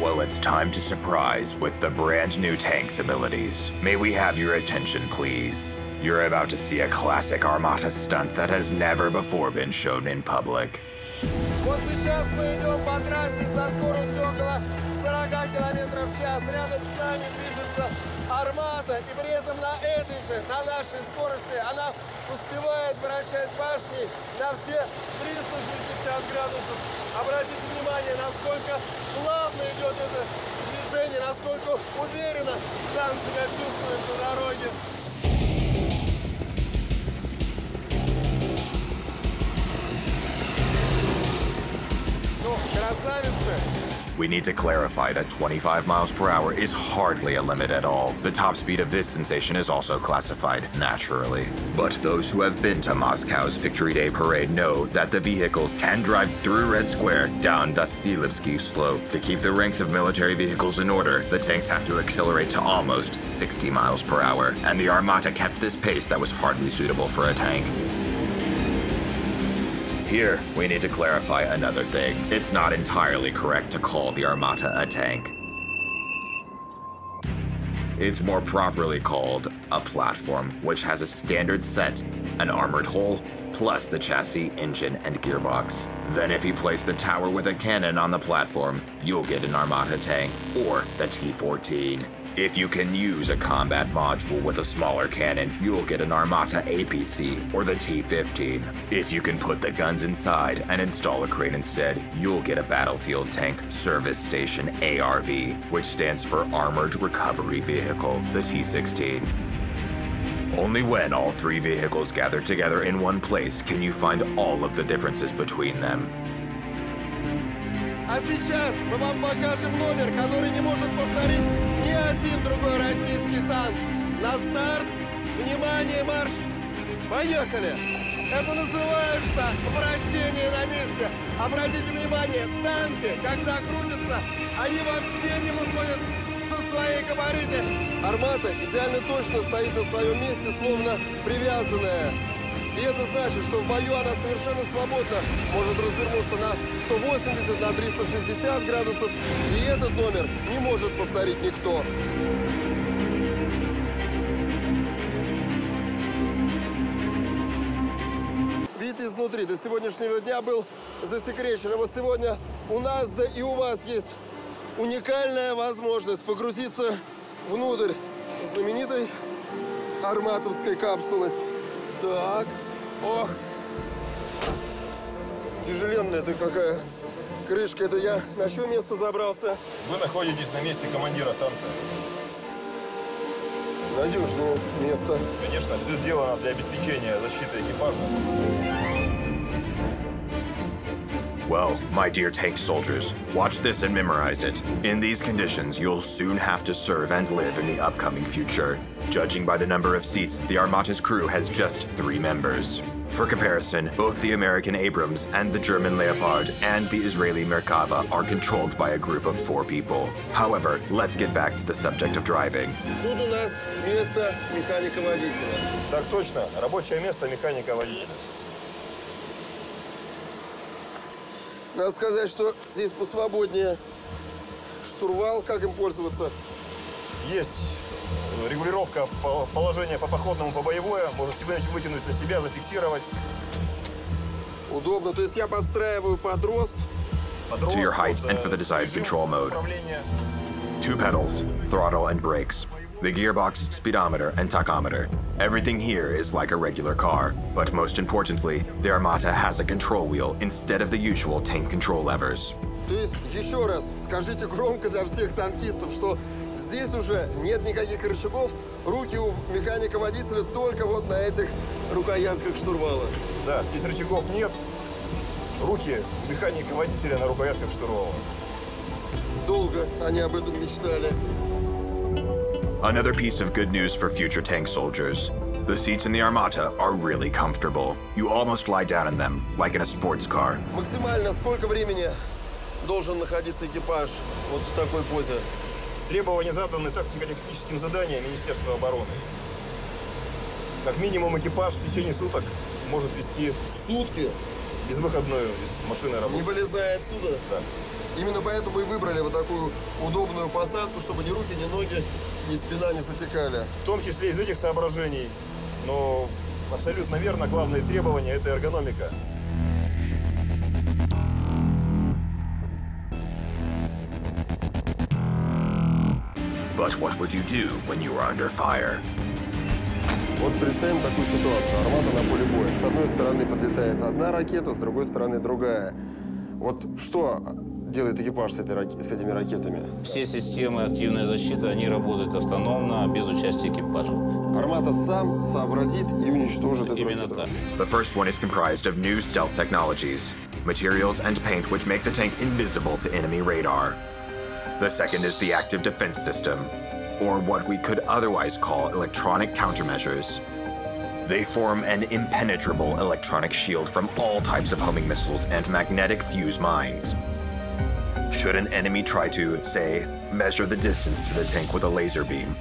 Well, it's time to surprise with the brand new tank's abilities. May we have your attention, please? You're about to see a classic Armata stunt that has never before been shown in public. Вот сейчас мы идем по трассе со скоростью около 40 км в час. Рядом с нами движется Армата, и при этом на этой же, на нашей скорости, она успевает вращать башни на все 360 градусов. Обратите внимание, насколько плавно идет это движение, насколько уверенно танк себя чувствует на дороге. Ну, красавец же! We need to clarify that 25 miles per hour is hardly a limit at all. The top speed of this sensation is also classified, naturally. But those who have been to Moscow's Victory Day parade know that the vehicles can drive through Red Square down Vasilevsky slope. To keep the ranks of military vehicles in order, the tanks have to accelerate to almost 60 miles per hour, and the Armata kept this pace that was hardly suitable for a tank. Here, we need to clarify another thing. It's not entirely correct to call the Armata a tank. It's more properly called a platform, which has a standard set, an armored hull, plus the chassis, engine, and gearbox. Then if you place the tower with a cannon on the platform, you'll get an Armata tank, or the T-14. If you can use a combat module with a smaller cannon, you'll get an Armata APC or the T-15. If you can put the guns inside and install a crane instead, you'll get a Battlefield Tank Service Station ARV, which stands for Armored Recovery Vehicle, the T-16. Only when all three vehicles gather together in one place can you find all of the differences between them. А сейчас мы вам покажем номер, который не может повторить ни один другой российский танк. На старт, внимание, марш! Поехали! Это называется вращение на месте. Обратите внимание, танки, когда крутятся, они вообще не выходят со своей габариты. Армата идеально точно стоит на своем месте, словно привязанная. И это значит, что в бою она совершенно свободно может развернуться на 180, на 360 градусов. И этот номер не может повторить никто. Вид изнутри до сегодняшнего дня был засекречен. И вот сегодня у нас, да и у вас есть уникальная возможность погрузиться внутрь знаменитой арматовской капсулы. Так. Ох, тяжеленная ты какая крышка. Это я на чье место забрался? Вы находитесь на месте командира танка. Надежное место. Конечно, все сделано для обеспечения защиты экипажа. Well, my dear tank soldiers, watch this and memorize it. In these conditions, you'll soon have to serve and live in the upcoming future. Judging by the number of seats, the Armata's crew has just 3 members. For comparison, both the American Abrams and the German Leopard and the Israeli Merkava are controlled by a group of 4 people. However, let's get back to the subject of driving. Тут у нас место механика-водителя. Так точно, рабочее место механика-водителя. Надо сказать, что здесь посвободнее штурвал. Как им пользоваться? Есть регулировка в положение по походному, по боевое. Можете вытянуть на себя, зафиксировать. Удобно. То есть я подстраиваю под рост. To your height and for the desired control mode. 2 pedals, throttle and brakes. The gearbox, speedometer, and tachometer. Everything here is like a regular car, but most importantly, the Armata has a control wheel instead of the usual tank control levers. То есть, еще раз, скажите громко для всех танкистов, что здесь уже нет никаких рычагов, руки у механика-водителя только вот на этих рукоятках штурвала. Да, здесь рычагов нет, руки механика-водителя на рукоятках штурвала. Долго они об этом мечтали. Another piece of good news for future tank soldiers. The seats in the Armata are really comfortable. You almost lie down in them, like in a sports car. Максимально сколько времени должен находиться экипаж вот в такой позе? Требования заданы тактико-техническим заданиям Министерства обороны. Как минимум экипаж в течение суток может вести. Сутки? безвыходную из машины Не работу. вылезая отсюда? Да. Именно поэтому и выбрали вот такую удобную посадку, чтобы ни руки, ни ноги, ни спина не затекали. В том числе из этих соображений, но абсолютно верно, главное требование – это эргономика. But what would you do when you were under fire? Вот представим такую ситуацию. Армата на поле боя. С одной стороны подлетает одна ракета, с другой стороны другая. Вот что делает экипаж с этими ракетами? Все системы активной защиты, они работают автономно, без участия экипажа. Армата сам сообразит и уничтожит эту Именно ракету. так. The first one is comprised of new stealth technologies, materials and paint which make the tank invisible to enemy radar. The second is the active defense system, or what we could otherwise call electronic countermeasures. They form an impenetrable electronic shield from all types of homing missiles and magnetic fuse mines. Should an enemy try to, say, measure the distance to the tank with a laser beam,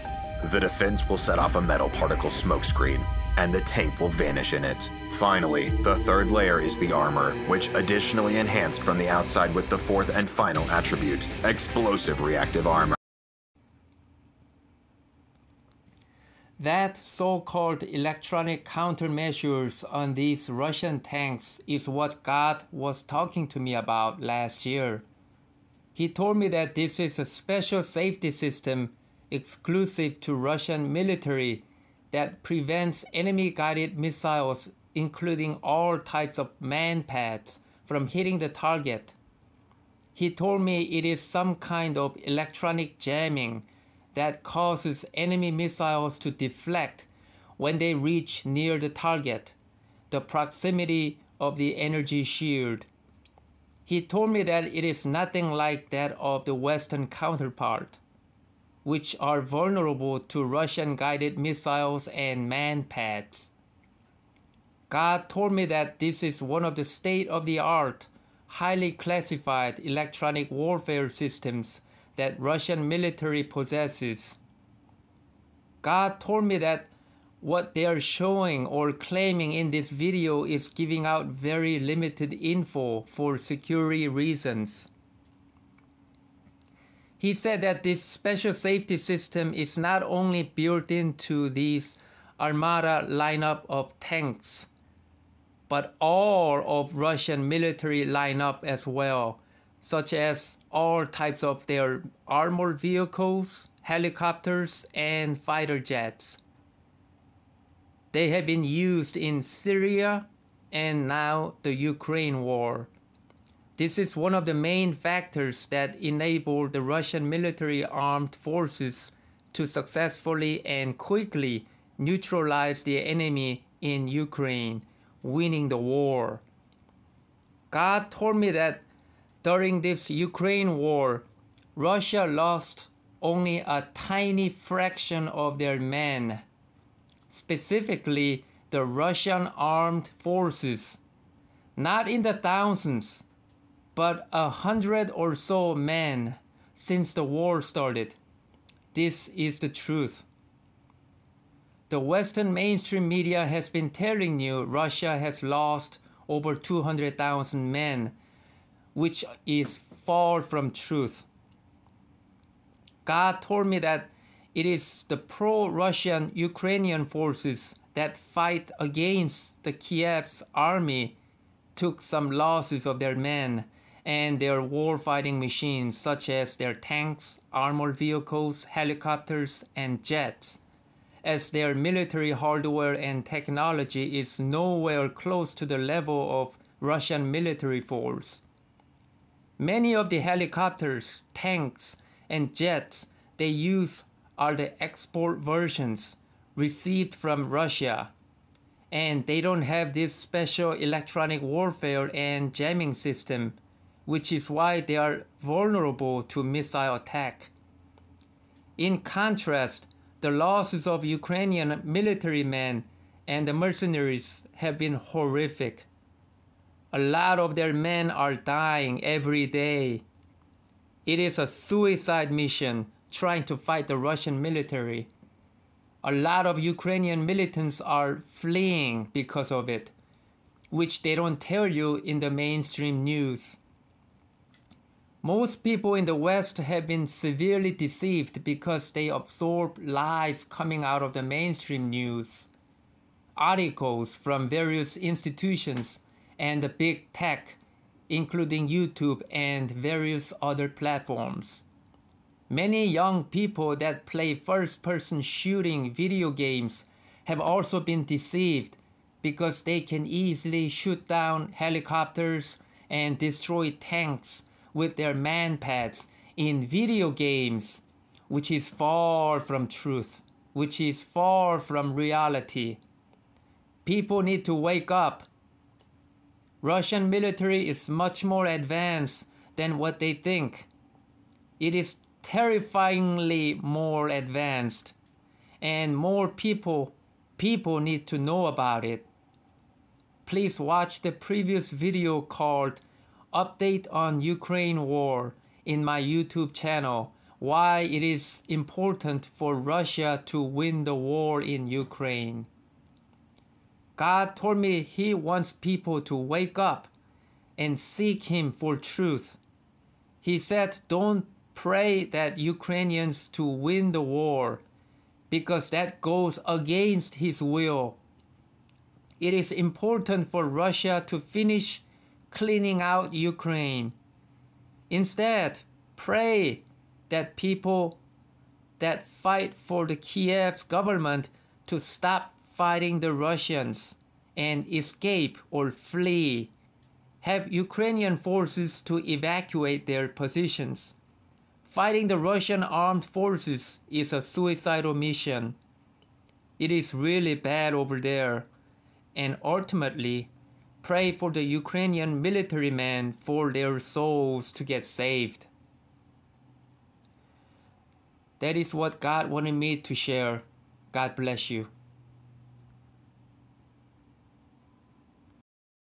the defense will set off a metal particle smokescreen, and the tank will vanish in it. Finally, the third layer is the armor, which additionally enhanced from the outside with the fourth and final attribute, explosive reactive armor. That so-called electronic countermeasures on these Russian tanks is what God was talking to me about last year. He told me that this is a special safety system exclusive to Russian military that prevents enemy-guided missiles, including all types of man-pads, from hitting the target. He told me it is some kind of electronic jamming that causes enemy missiles to deflect when they reach near the target, the proximity of the energy shield. He told me that it is nothing like that of the Western counterpart, which are vulnerable to Russian-guided missiles and man-pads. God told me that this is one of the state-of-the-art, highly classified electronic warfare systems that Russian military possesses. God told me that what they are showing or claiming in this video is giving out very limited info for security reasons. He said that this special safety system is not only built into these Armata lineup of tanks, but all of Russian military lineup as well, such as all types of their armored vehicles, helicopters, and fighter jets. They have been used in Syria and now the Ukraine war. This is one of the main factors that enable the Russian military armed forces to successfully and quickly neutralize the enemy in Ukraine, winning the war. God told me that during this Ukraine war, Russia lost only a tiny fraction of their men. Specifically, the Russian armed forces, not in the thousands, but 100 or so men since the war started. This is the truth. The Western mainstream media has been telling you Russia has lost over 200,000 men, which is far from truth. God told me that it is the pro-Russian Ukrainian forces that fight against the Kiev's army took some losses of their men and their war-fighting machines, such as their tanks, armored vehicles, helicopters, and jets, as their military hardware and technology is nowhere close to the level of Russian military force. Many of the helicopters, tanks, and jets they use are the export versions received from Russia, and they don't have this special electronic warfare and jamming system, which is why they are vulnerable to missile attack. In contrast, the losses of Ukrainian military men and the mercenaries have been horrific. A lot of their men are dying every day. It is a suicide mission trying to fight the Russian military. A lot of Ukrainian militants are fleeing because of it. which they don't tell you in the mainstream news. Most people in the West have been severely deceived because they absorb lies coming out of the mainstream news, articles from various institutions and the big tech, including YouTube and various other platforms. Many young people that play first-person shooting video games have also been deceived because they can easily shoot down helicopters and destroy tanks with their manpads in video games, which is far from truth, which is far from reality. People need to wake up. Russian military is much more advanced than what they think. It is terrifyingly more advanced, and more people need to know about it. Please watch the previous video called Update on Ukraine War in my YouTube channel, why it is important for Russia to win the war in Ukraine. God told me He wants people to wake up and seek Him for truth. He said, don't pray that Ukrainians to win the war, because that goes against His will. It is important for Russia to finish cleaning out Ukraine. Instead, pray that people that fight for the Kiev's government to stop fighting the Russians and escape or flee. Have Ukrainian forces to evacuate their positions. Fighting the Russian armed forces is a suicidal mission. It is really bad over there. And ultimately, pray for the Ukrainian military men for their souls to get saved. That is what God wanted me to share. God bless you.